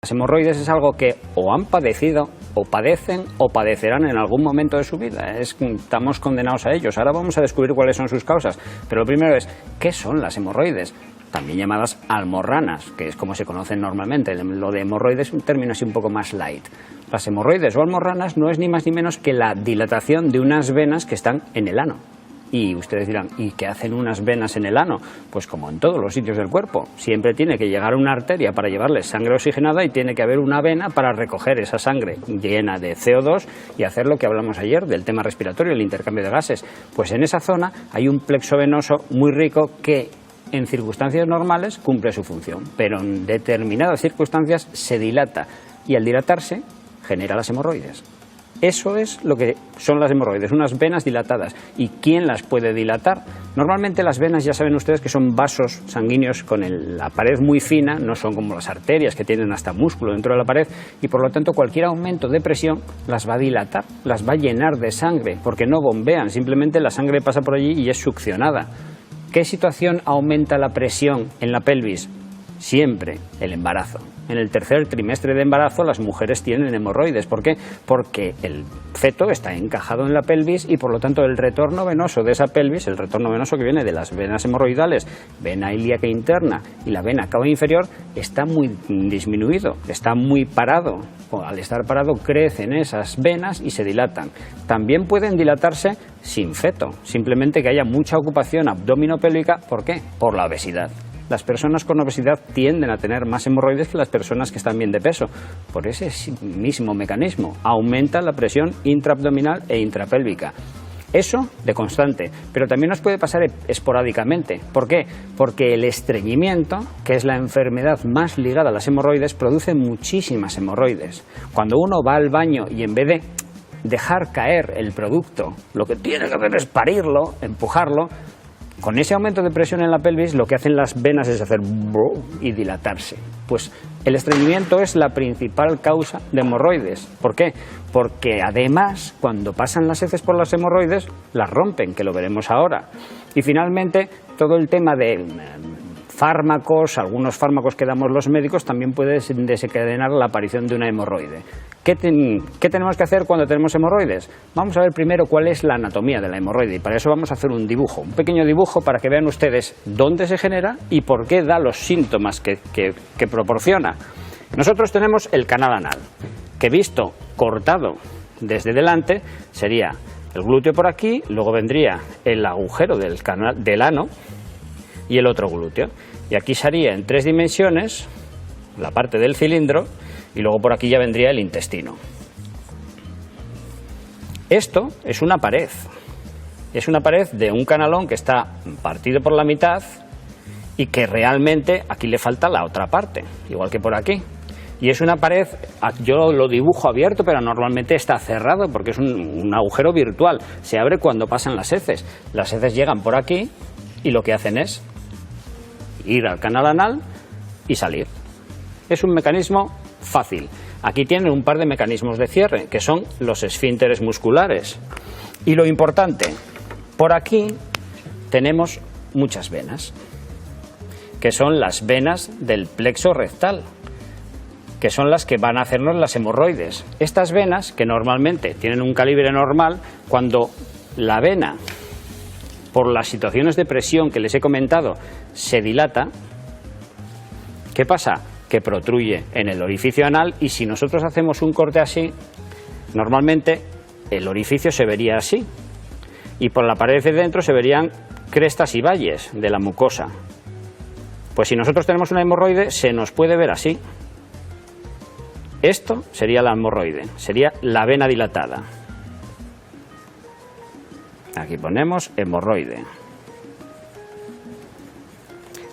Las hemorroides es algo que o han padecido, o padecen, o padecerán en algún momento de su vida. Estamos condenados a ellos. Ahora vamos a descubrir cuáles son sus causas. Pero lo primero es, ¿qué son las hemorroides? También llamadas almorranas, que es como se conocen normalmente. Lo de hemorroides es un término así un poco más light. Las hemorroides o almorranas no es ni más ni menos que la dilatación de unas venas que están en el ano. Y ustedes dirán, ¿y qué hacen unas venas en el ano? Pues como en todos los sitios del cuerpo, siempre tiene que llegar una arteria para llevarles sangre oxigenada y tiene que haber una vena para recoger esa sangre llena de CO2 y hacer lo que hablamos ayer del tema respiratorio, el intercambio de gases. Pues en esa zona hay un plexo venoso muy rico que en circunstancias normales cumple su función, pero en determinadas circunstancias se dilata y al dilatarse genera las hemorroides. Eso es lo que son las hemorroides, unas venas dilatadas. ¿Y quién las puede dilatar? Normalmente las venas, ya saben ustedes que son vasos sanguíneos con la pared muy fina, no son como las arterias que tienen hasta músculo dentro de la pared, y por lo tanto cualquier aumento de presión las va a dilatar, las va a llenar de sangre, porque no bombean, simplemente la sangre pasa por allí y es succionada. ¿Qué situación aumenta la presión en la pelvis? Siempre el embarazo. En el tercer trimestre de embarazo las mujeres tienen hemorroides. ¿Por qué? Porque el feto está encajado en la pelvis y por lo tanto el retorno venoso de esa pelvis, el retorno venoso que viene de las venas hemorroidales, vena ilíaca interna y la vena cava inferior, está muy disminuido, está muy parado. Al estar parado crecen esas venas y se dilatan. También pueden dilatarse sin feto, simplemente que haya mucha ocupación abdominopélvica. ¿Por qué? Por la obesidad. Las personas con obesidad tienden a tener más hemorroides que las personas que están bien de peso. Por ese mismo mecanismo, aumenta la presión intraabdominal e intrapélvica. Eso de constante, pero también nos puede pasar esporádicamente. ¿Por qué? Porque el estreñimiento, que es la enfermedad más ligada a las hemorroides, produce muchísimas hemorroides. Cuando uno va al baño y en vez de dejar caer el producto, lo que tiene que hacer es parirlo, empujarlo, con ese aumento de presión en la pelvis, lo que hacen las venas es hacer y dilatarse. Pues el estreñimiento es la principal causa de hemorroides. ¿Por qué? Porque además, cuando pasan las heces por las hemorroides, las rompen, que lo veremos ahora. Y finalmente, todo el tema de fármacos, algunos fármacos que damos los médicos, también puede desencadenar la aparición de una hemorroide. ¿Qué tenemos que hacer cuando tenemos hemorroides? Vamos a ver primero cuál es la anatomía de la hemorroide y para eso vamos a hacer un dibujo, un pequeño dibujo para que vean ustedes dónde se genera y por qué da los síntomas que proporciona. Nosotros tenemos el canal anal, que visto cortado desde delante sería el glúteo por aquí, luego vendría el agujero del ano y el otro glúteo. Y aquí sería en 3 dimensiones la parte del cilindro y luego por aquí ya vendría el intestino. Esto es una pared. Es una pared de un canalón que está partido por la mitad y que realmente aquí le falta la otra parte, igual que por aquí. Y es una pared, yo lo dibujo abierto, pero normalmente está cerrado porque es un agujero virtual. Se abre cuando pasan las heces. Las heces llegan por aquí y lo que hacen es ir al canal anal y salir. Es un mecanismo fácil. Aquí tienen un par de mecanismos de cierre, que son los esfínteres musculares. Y lo importante, por aquí tenemos muchas venas, que son las venas del plexo rectal, que son las que van a hacernos las hemorroides. Estas venas, que normalmente tienen un calibre normal, cuando la vena, por las situaciones de presión que les he comentado, se dilata, ¿qué pasa? Que protruye en el orificio anal y si nosotros hacemos un corte así, normalmente el orificio se vería así y por la pared de dentro se verían crestas y valles de la mucosa. Pues si nosotros tenemos una hemorroide se nos puede ver así. Esto sería la hemorroide, sería la vena dilatada. Aquí ponemos hemorroide.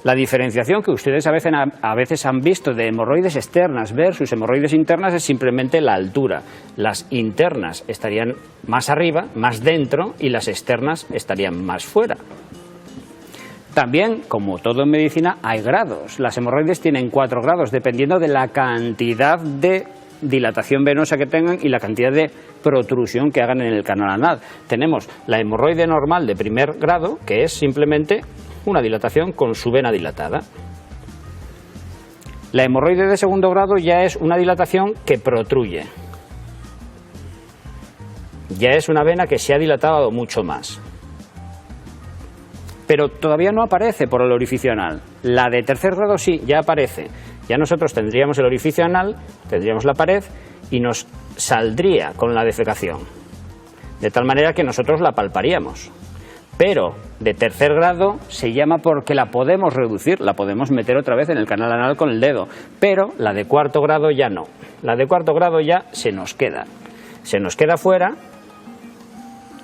La diferenciación que ustedes a veces han visto de hemorroides externas versus hemorroides internas es simplemente la altura. Las internas estarían más arriba, más dentro, y las externas estarían más fuera. También, como todo en medicina, hay grados. Las hemorroides tienen 4 grados, dependiendo de la cantidad de dilatación venosa que tengan y la cantidad de protrusión que hagan en el canal anal. Tenemos la hemorroide normal de primer grado, que es simplemente una dilatación con su vena dilatada. La hemorroide de segundo grado ya es una dilatación que protruye. Ya es una vena que se ha dilatado mucho más. Pero todavía no aparece por el orificio anal. La de tercer grado sí, ya aparece. Ya nosotros tendríamos el orificio anal, tendríamos la pared y nos saldría con la defecación. De tal manera que nosotros la palparíamos. Pero de tercer grado se llama porque la podemos reducir, la podemos meter otra vez en el canal anal con el dedo. Pero la de cuarto grado ya no. La de cuarto grado ya se nos queda. Se nos queda fuera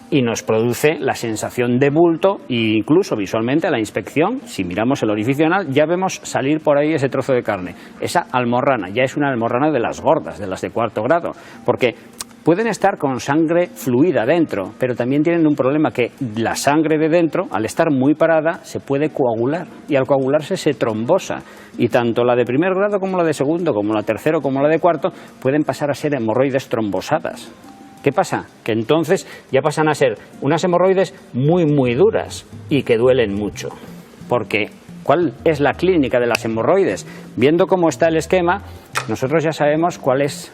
y nos produce la sensación de bulto e incluso visualmente a la inspección, si miramos el orificio anal, ya vemos salir por ahí ese trozo de carne. Esa almorrana ya es una almorrana de las gordas, de las de cuarto grado, porque pueden estar con sangre fluida dentro, pero también tienen un problema que la sangre de dentro, al estar muy parada, se puede coagular y al coagularse se trombosa. Y tanto la de primer grado como la de segundo, como la de tercero, como la de cuarto, pueden pasar a ser hemorroides trombosadas. ¿Qué pasa? Que entonces ya pasan a ser unas hemorroides muy, muy duras y que duelen mucho. Porque, ¿cuál es la clínica de las hemorroides? Viendo cómo está el esquema, nosotros ya sabemos cuáles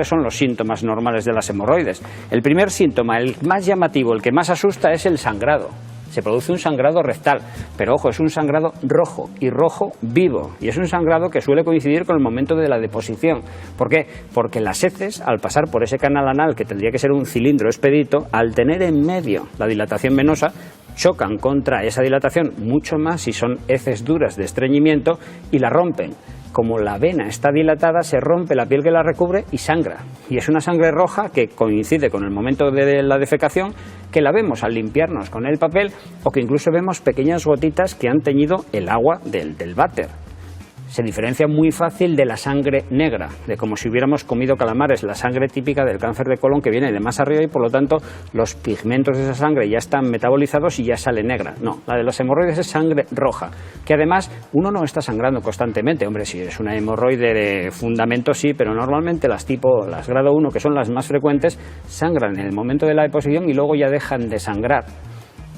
son los síntomas normales de las hemorroides. El primer síntoma, el más llamativo, el que más asusta, es el sangrado. Se produce un sangrado rectal, pero ojo, es un sangrado rojo y rojo vivo, y es un sangrado que suele coincidir con el momento de la deposición. ¿Por qué? Porque las heces, al pasar por ese canal anal, que tendría que ser un cilindro expedito, al tener en medio la dilatación venosa, chocan contra esa dilatación mucho más si son heces duras de estreñimiento y la rompen. Como la vena está dilatada, se rompe la piel que la recubre y sangra. Y es una sangre roja que coincide con el momento de la defecación, que la vemos al limpiarnos con el papel o que incluso vemos pequeñas gotitas que han teñido el agua del váter. Se diferencia muy fácil de la sangre negra, de como si hubiéramos comido calamares, la sangre típica del cáncer de colon que viene de más arriba y por lo tanto los pigmentos de esa sangre ya están metabolizados y ya sale negra. No, la de las hemorroides es sangre roja, que además uno no está sangrando constantemente. Hombre, si es una hemorroide de fundamento sí, pero normalmente las grado 1, que son las más frecuentes, sangran en el momento de la deposición y luego ya dejan de sangrar.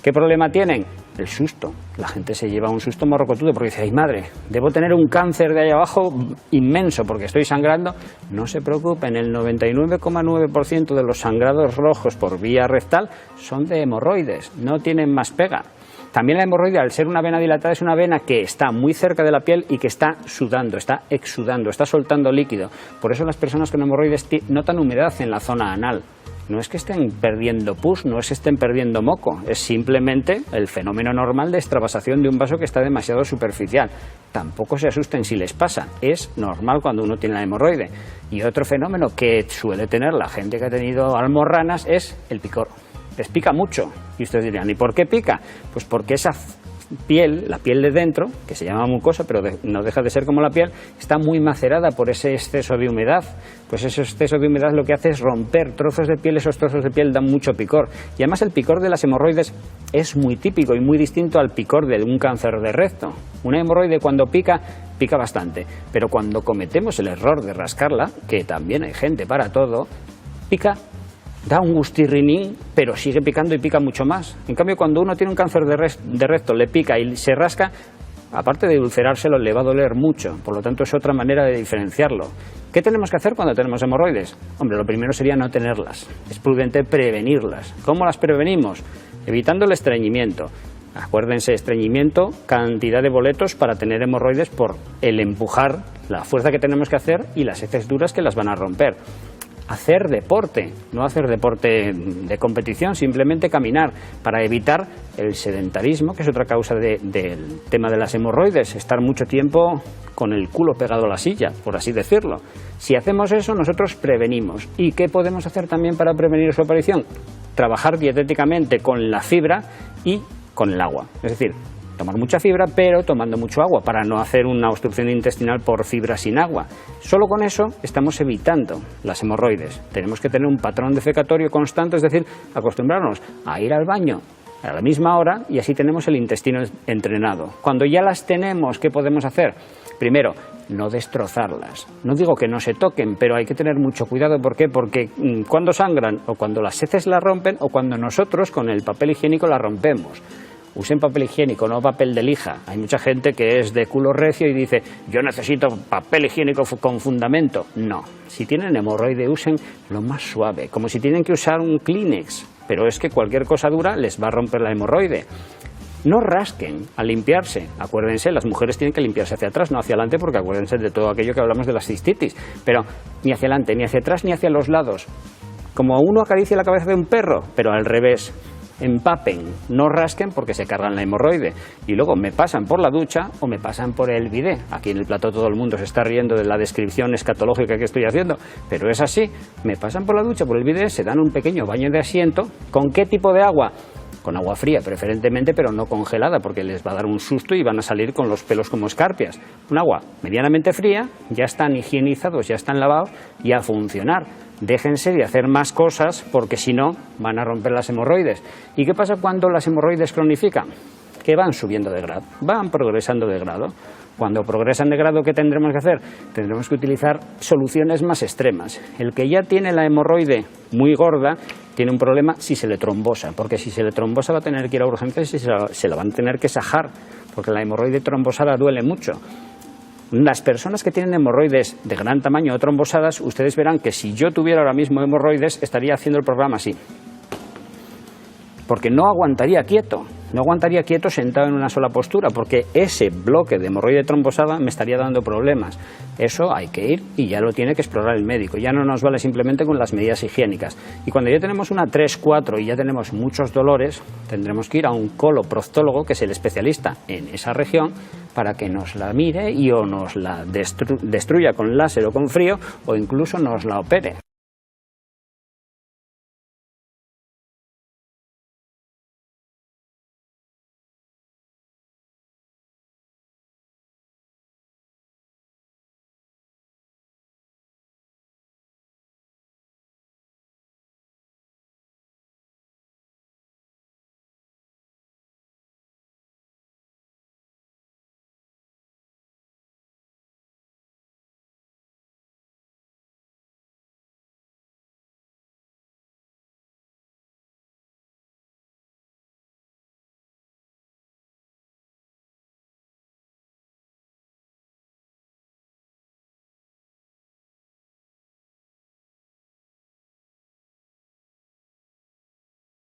¿Qué problema tienen? El susto. La gente se lleva un susto morrocotudo porque dice, ¡ay madre! Debo tener un cáncer de ahí abajo inmenso porque estoy sangrando. No se preocupen, el 99,9% de los sangrados rojos por vía rectal son de hemorroides, no tienen más pega. También la hemorroide, al ser una vena dilatada, es una vena que está muy cerca de la piel y que está sudando, está exudando, está soltando líquido. Por eso las personas con hemorroides notan humedad en la zona anal. No es que estén perdiendo pus, no es que estén perdiendo moco, es simplemente el fenómeno normal de extravasación de un vaso que está demasiado superficial. Tampoco se asusten si les pasa, es normal cuando uno tiene la hemorroide. Y otro fenómeno que suele tener la gente que ha tenido almorranas es el picor. Les pica mucho. Y ustedes dirían, ¿y por qué pica? Pues porque esa piel, la piel de dentro, que se llama mucosa, pero no deja de ser como la piel, está muy macerada por ese exceso de humedad. Pues ese exceso de humedad lo que hace es romper trozos de piel, esos trozos de piel dan mucho picor. Y además el picor de las hemorroides es muy típico y muy distinto al picor de un cáncer de recto. Una hemorroide cuando pica, pica bastante, pero cuando cometemos el error de rascarla, que también hay gente para todo, pica. Da un gustirrinín, pero sigue picando y pica mucho más. En cambio, cuando uno tiene un cáncer de recto, le pica y se rasca, aparte de ulcerárselo, le va a doler mucho. Por lo tanto, es otra manera de diferenciarlo. ¿Qué tenemos que hacer cuando tenemos hemorroides? Hombre, lo primero sería no tenerlas. Es prudente prevenirlas. ¿Cómo las prevenimos? Evitando el estreñimiento. Acuérdense, estreñimiento, cantidad de boletos para tener hemorroides por el empujar, la fuerza que tenemos que hacer y las heces duras que las van a romper. Hacer deporte, no hacer deporte de competición, simplemente caminar para evitar el sedentarismo, que es otra causa del tema de las hemorroides, estar mucho tiempo con el culo pegado a la silla, por así decirlo. Si hacemos eso, nosotros prevenimos. ¿Y qué podemos hacer también para prevenir su aparición? Trabajar dietéticamente con la fibra y con el agua, es decir, tomar mucha fibra, pero tomando mucho agua, para no hacer una obstrucción intestinal por fibra sin agua. Solo con eso estamos evitando las hemorroides. Tenemos que tener un patrón defecatorio constante, es decir, acostumbrarnos a ir al baño a la misma hora y así tenemos el intestino entrenado. Cuando ya las tenemos, ¿qué podemos hacer? Primero, no destrozarlas. No digo que no se toquen, pero hay que tener mucho cuidado. ¿Por qué? Porque cuando sangran, o cuando las heces las rompen, o cuando nosotros con el papel higiénico las rompemos. usen papel higiénico, no papel de lija. Hay mucha gente que es de culo recio y dice, yo necesito papel higiénico con fundamento. No, si tienen hemorroide usen lo más suave, como si tienen que usar un Kleenex, pero es que cualquier cosa dura les va a romper la hemorroide. No rasquen al limpiarse. Acuérdense, las mujeres tienen que limpiarse hacia atrás, no hacia adelante, porque acuérdense de todo aquello que hablamos de la cistitis. Pero ni hacia adelante, ni hacia atrás, ni hacia los lados. Como uno acaricia la cabeza de un perro, pero al revés. Empapen, no rasquen porque se cargan la hemorroide. Y luego me pasan por la ducha o me pasan por el bidé. Aquí en el plató todo el mundo se está riendo de la descripción escatológica que estoy haciendo, pero es así. Me pasan por la ducha, por el bidé, se dan un pequeño baño de asiento. ¿Con qué tipo de agua? Con agua fría preferentemente, pero no congelada, porque les va a dar un susto y van a salir con los pelos como escarpias. Un agua medianamente fría, ya están higienizados, ya están lavados y a funcionar. Déjense de hacer más cosas porque si no van a romper las hemorroides. ¿Y qué pasa cuando las hemorroides cronifican? Que van subiendo de grado, van progresando de grado. Cuando progresan de grado, ¿qué tendremos que hacer? Tendremos que utilizar soluciones más extremas. El que ya tiene la hemorroide muy gorda tiene un problema si se le trombosa, porque si se le trombosa va a tener que ir a urgencias y se la van a tener que sajar, porque la hemorroide trombosada duele mucho. Las personas que tienen hemorroides de gran tamaño o trombosadas, ustedes verán que si yo tuviera ahora mismo hemorroides, estaría haciendo el programa así. Porque no aguantaría quieto sentado en una sola postura, porque ese bloque de hemorroide trombosada me estaría dando problemas. Eso hay que ir y ya lo tiene que explorar el médico, ya no nos vale simplemente con las medidas higiénicas. Y cuando ya tenemos una 3, 4 y ya tenemos muchos dolores, tendremos que ir a un coloproctólogo, que es el especialista en esa región, para que nos la mire y o nos la destruya con láser o con frío, o incluso nos la opere.